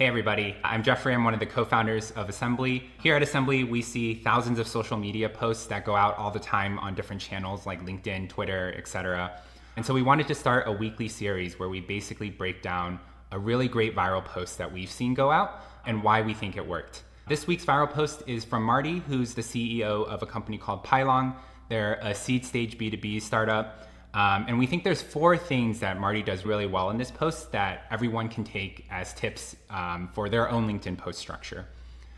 Hey everybody, I'm Jeffrey. I'm one of the co-founders of Assembly. Here at Assembly, we see thousands of social media posts that go out all the time on different channels like LinkedIn, Twitter, etc. And so we wanted to start a weekly series where we basically break down a really great viral post that we've seen go out and why we think it worked. This week's viral post is from Marty, who's the CEO of a company called Pylon. They're a seed stage B2B startup. And we think there's 4 things that Marty does really well in this post that everyone can take as tips for their own LinkedIn post structure.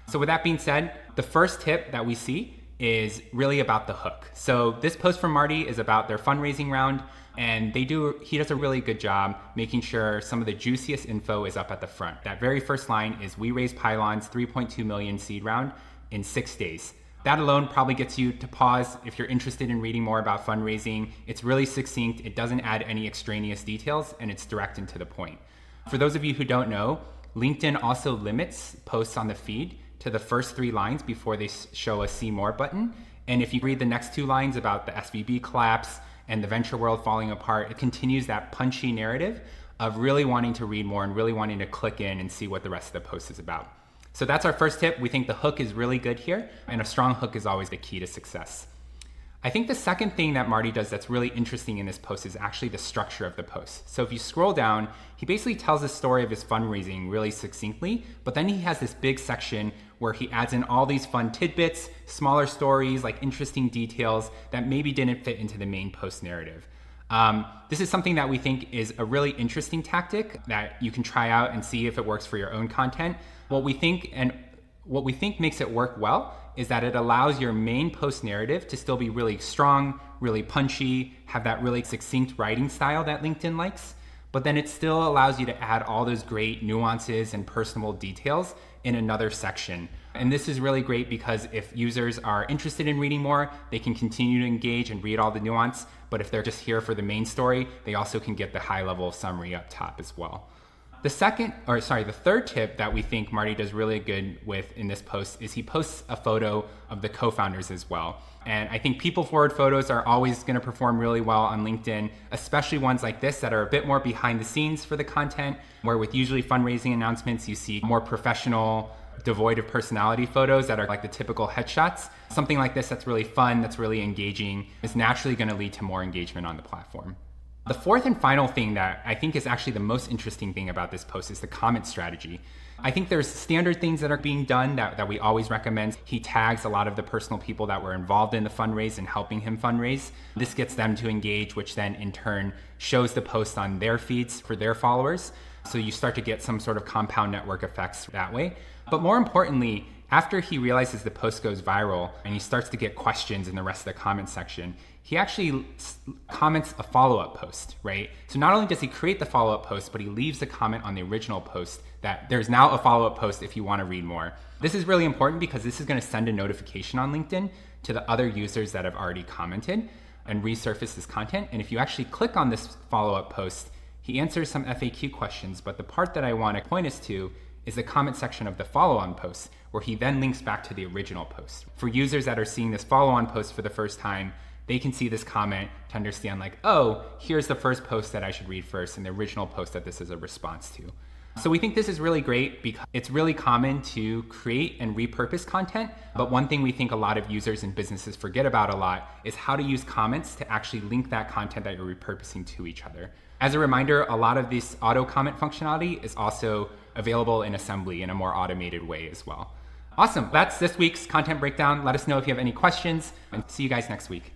So with that being said, the first tip that we see is really about the hook. So this post from Marty is about their fundraising round, and he does a really good job making sure some of the juiciest info is up at the front. That very first line is, "We raised Pylon's 3.2 million seed round in 6 days." That alone probably gets you to pause if you're interested in reading more about fundraising. It's really succinct, it doesn't add any extraneous details, and it's direct and to the point. For those of you who don't know, LinkedIn also limits posts on the feed to the first 3 lines before they show a see more button. And if you read the next 2 lines about the SVB collapse and the venture world falling apart, it continues that punchy narrative of really wanting to read more and really wanting to click in and see what the rest of the post is about. So that's our first tip. We think the hook is really good here, and a strong hook is always the key to success. I think the second thing that Marty does that's really interesting in this post is actually the structure of the post. So if you scroll down, he basically tells the story of his fundraising really succinctly, but then he has this big section where he adds in all these fun tidbits, smaller stories, like interesting details that maybe didn't fit into the main post narrative. This is something that we think is a really interesting tactic that you can try out and see if it works for your own content. What we think makes it work well is that it allows your main post narrative to still be really strong, really punchy, have that really succinct writing style that LinkedIn likes, but then it still allows you to add all those great nuances and personal details in another section. And this is really great because if users are interested in reading more, they can continue to engage and read all the nuance, but if they're just here for the main story, they also can get the high-level summary up top as well. The third tip that we think Marty does really good with in this post is he posts a photo of the co-founders as well. And I think people-forward photos are always going to perform really well on LinkedIn, especially ones like this that are a bit more behind the scenes for the content, where with usually fundraising announcements, you see more professional, devoid of personality photos that are like the typical headshots. Something like this that's really fun, that's really engaging, is naturally going to lead to more engagement on the platform. The fourth and final thing that I think is actually the most interesting thing about this post is the comment strategy. I think there's standard things that are being done that we always recommend. He tags a lot of the personal people that were involved in the fundraise and helping him fundraise. This gets them to engage, which then in turn shows the post on their feeds for their followers. So you start to get some sort of compound network effects that way. But more importantly, after he realizes the post goes viral and he starts to get questions in the rest of the comment section, he actually comments a follow-up post, right? So not only does he create the follow-up post, but he leaves a comment on the original post that there's now a follow-up post if you want to read more. This is really important because this is going to send a notification on LinkedIn to the other users that have already commented and resurface this content. And if you actually click on this follow-up post, he answers some FAQ questions, but the part that I want to point us to is the comment section of the follow-on post, where he then links back to the original post. For users that are seeing this follow-on post for the first time, they can see this comment to understand like, oh, here's the first post that I should read first and the original post that this is a response to. So we think this is really great because it's really common to create and repurpose content, but one thing we think a lot of users and businesses forget about a lot is how to use comments to actually link that content that you're repurposing to each other. As a reminder, a lot of this auto comment functionality is also available in Assembly in a more automated way as well. Awesome, that's this week's content breakdown. Let us know if you have any questions, and see you guys next week.